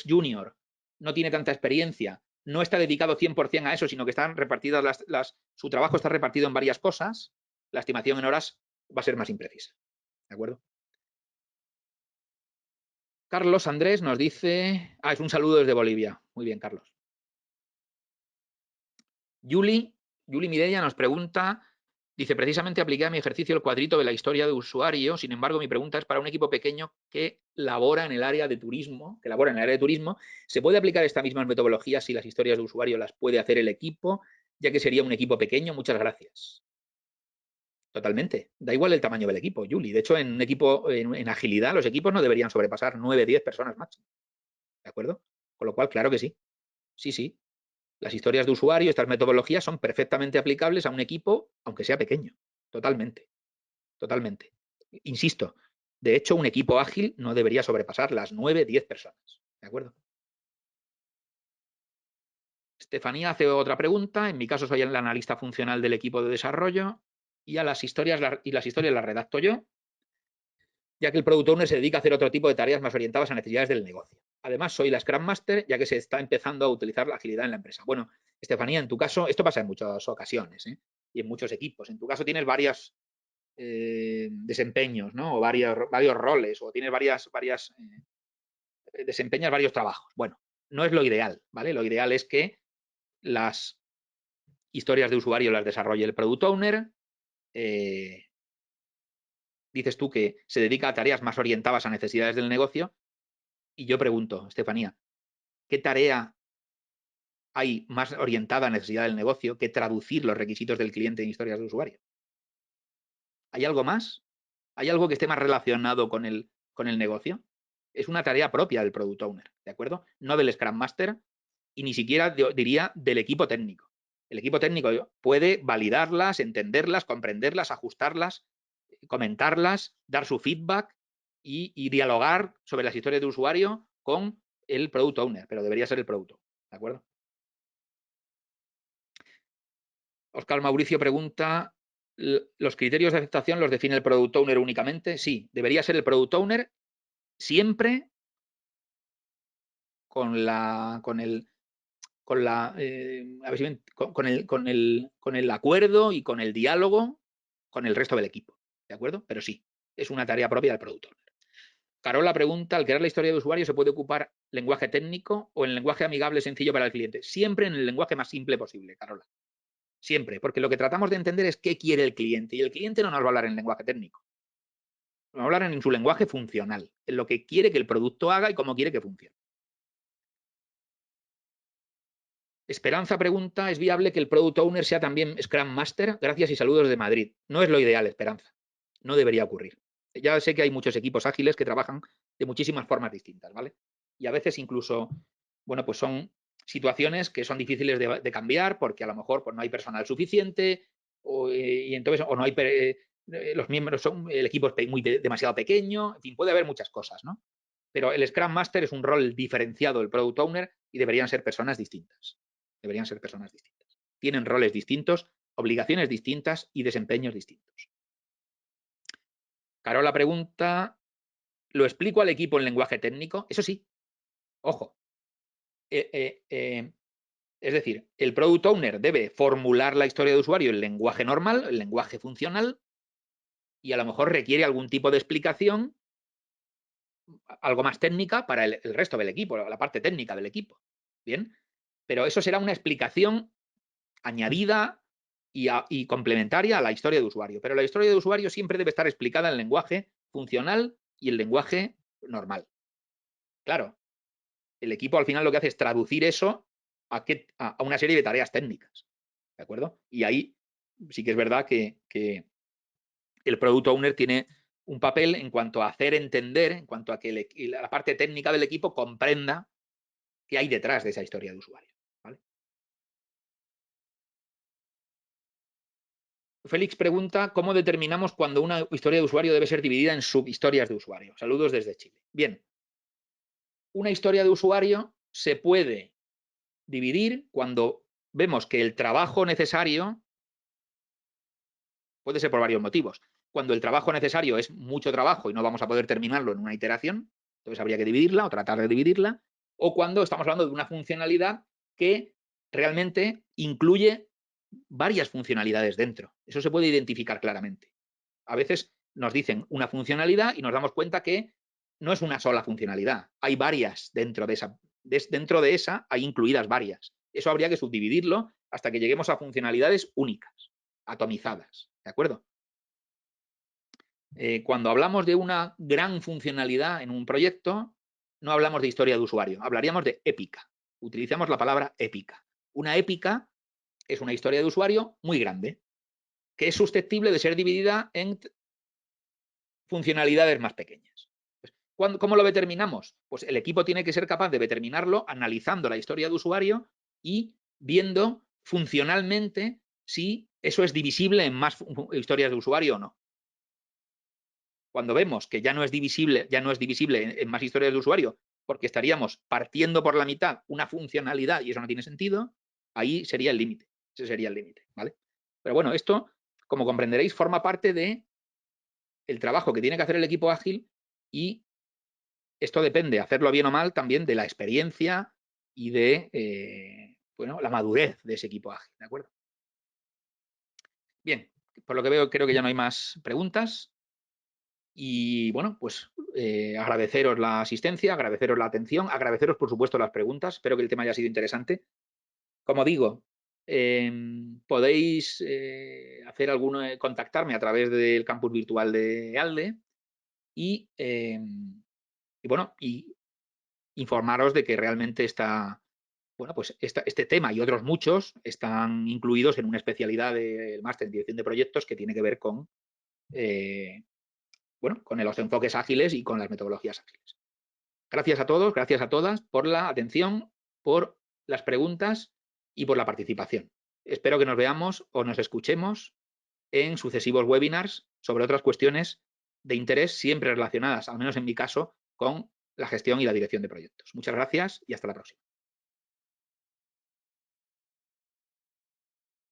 junior, no tiene tanta experiencia, no está dedicado 100% a eso, sino que están repartidas su trabajo está repartido en varias cosas, la estimación en horas va a ser más imprecisa. ¿De acuerdo? Carlos Andrés nos dice... es un saludo desde Bolivia. Muy bien, Carlos. Yuli Mireia nos pregunta, dice, precisamente apliqué a mi ejercicio el cuadrito de la historia de usuario, sin embargo, mi pregunta es para un equipo pequeño que labora en el área de turismo, ¿se puede aplicar estas mismas metodologías si las historias de usuario las puede hacer el equipo, ya que sería un equipo pequeño? Muchas gracias. Totalmente. Da igual el tamaño del equipo, Yuli. De hecho, en un equipo, en agilidad, los equipos no deberían sobrepasar 9, 10 personas máximo. ¿De acuerdo? Con lo cual, claro que sí. Sí, sí. Las historias de usuario, estas metodologías son perfectamente aplicables a un equipo, aunque sea pequeño. Totalmente. Totalmente. Insisto, de hecho, un equipo ágil no debería sobrepasar las 9, 10 personas. ¿De acuerdo? Estefanía hace otra pregunta. En mi caso, soy el analista funcional del equipo de desarrollo y las historias las redacto yo, ya que el Product Owner se dedica a hacer otro tipo de tareas más orientadas a necesidades del negocio. Además, soy la Scrum Master, ya que se está empezando a utilizar la agilidad en la empresa. Bueno, Estefanía, en tu caso, esto pasa en muchas ocasiones, y en muchos equipos. En tu caso tienes varios desempeños, ¿no? O varios roles, o tienes desempeñas varios trabajos. Bueno, no es lo ideal, ¿vale? Lo ideal es que las historias de usuario las desarrolle el Product Owner. Dices tú que se dedica a tareas más orientadas a necesidades del negocio. Y yo pregunto, Estefanía, ¿qué tarea hay más orientada a necesidad del negocio que traducir los requisitos del cliente en historias de usuario? ¿Hay algo más? ¿Hay algo que esté más relacionado con el negocio? Es una tarea propia del Product Owner, ¿de acuerdo? No del Scrum Master y ni siquiera diría del equipo técnico. El equipo técnico puede validarlas, entenderlas, comprenderlas, ajustarlas, comentarlas, dar su feedback y dialogar sobre las historias de usuario con el Product Owner, pero debería ser el producto, ¿de acuerdo? Oscar Mauricio pregunta, ¿los criterios de aceptación los define el Product Owner únicamente? Sí, debería ser el Product Owner siempre con el acuerdo y con el diálogo con el resto del equipo, ¿de acuerdo? Pero sí, es una tarea propia del Product Owner. Carola pregunta, ¿al crear la historia de usuario se puede ocupar lenguaje técnico o en lenguaje amigable sencillo para el cliente? Siempre en el lenguaje más simple posible, Carola. Siempre, porque lo que tratamos de entender es qué quiere el cliente y el cliente no nos va a hablar en lenguaje técnico. Nos va a hablar en su lenguaje funcional, en lo que quiere que el producto haga y cómo quiere que funcione. Esperanza pregunta, ¿es viable que el Product Owner sea también Scrum Master? Gracias y saludos de Madrid. No es lo ideal, Esperanza. No debería ocurrir. Ya sé que hay muchos equipos ágiles que trabajan de muchísimas formas distintas, ¿vale? Y a veces incluso, bueno, pues son situaciones que son difíciles de cambiar porque a lo mejor pues, no hay personal suficiente y entonces o no hay los miembros son el equipo es demasiado pequeño, en fin, puede haber muchas cosas, ¿no? Pero el Scrum Master es un rol diferenciado del Product Owner y deberían ser personas distintas. Deberían ser personas distintas. Tienen roles distintos, obligaciones distintas y desempeños distintos. Carola pregunta, ¿lo explico al equipo en lenguaje técnico? Eso sí, ojo. Es decir, el Product Owner debe formular la historia de usuario en lenguaje normal, el lenguaje funcional, y a lo mejor requiere algún tipo de explicación, algo más técnica para el resto del equipo, la parte técnica del equipo. Bien, pero eso será una explicación añadida y complementaria a la historia de usuario. Pero la historia de usuario siempre debe estar explicada en lenguaje funcional y en lenguaje normal. Claro, el equipo al final lo que hace es traducir eso a una serie de tareas técnicas. ¿De acuerdo? Y ahí sí que es verdad que el Product Owner tiene un papel en cuanto a hacer entender, en cuanto a que la parte técnica del equipo comprenda qué hay detrás de esa historia de usuario, ¿vale? Félix pregunta, ¿cómo determinamos cuando una historia de usuario debe ser dividida en subhistorias de usuario? Saludos desde Chile. Bien, una historia de usuario se puede dividir cuando vemos que el trabajo necesario puede ser por varios motivos. Cuando el trabajo necesario es mucho trabajo y no vamos a poder terminarlo en una iteración, entonces habría que dividirla o tratar de dividirla, o cuando estamos hablando de una funcionalidad que realmente incluye varias funcionalidades dentro. Eso se puede identificar claramente. A veces nos dicen una funcionalidad y nos damos cuenta que no es una sola funcionalidad, hay varias dentro de esa. Dentro de esa hay incluidas varias. Eso habría que subdividirlo hasta que lleguemos a funcionalidades únicas, atomizadas, ¿de acuerdo? Cuando hablamos de una gran funcionalidad en un proyecto, no hablamos de historia de usuario, hablaríamos de épica. Utilizamos la palabra épica. Una épica es una historia de usuario muy grande, que es susceptible de ser dividida en funcionalidades más pequeñas. ¿Cómo lo determinamos? Pues el equipo tiene que ser capaz de determinarlo analizando la historia de usuario y viendo funcionalmente si eso es divisible en más historias de usuario o no. Cuando vemos que ya no es divisible en más historias de usuario, porque estaríamos partiendo por la mitad una funcionalidad y eso no tiene sentido, ahí sería el límite. Ese sería el límite, ¿vale? Pero bueno, esto, como comprenderéis, forma parte de el trabajo que tiene que hacer el equipo ágil y esto depende, hacerlo bien o mal, también de la experiencia y de bueno, la madurez de ese equipo ágil, ¿de acuerdo? Bien, por lo que veo, creo que ya no hay más preguntas. Y bueno, pues agradeceros la asistencia, agradeceros la atención, agradeceros por supuesto las preguntas. Espero que el tema haya sido interesante. Como digo, podéis hacer contactarme a través del campus virtual de ALDE y bueno, y informaros de que realmente bueno, pues este tema y otros muchos están incluidos en una especialidad del máster en dirección de proyectos que tiene que ver con bueno, con los enfoques ágiles y con las metodologías ágiles. Gracias a todos, gracias a todas por la atención, por las preguntas y por la participación. Espero que nos veamos o nos escuchemos en sucesivos webinars sobre otras cuestiones de interés siempre relacionadas, al menos en mi caso, con la gestión y la dirección de proyectos. Muchas gracias y hasta la próxima.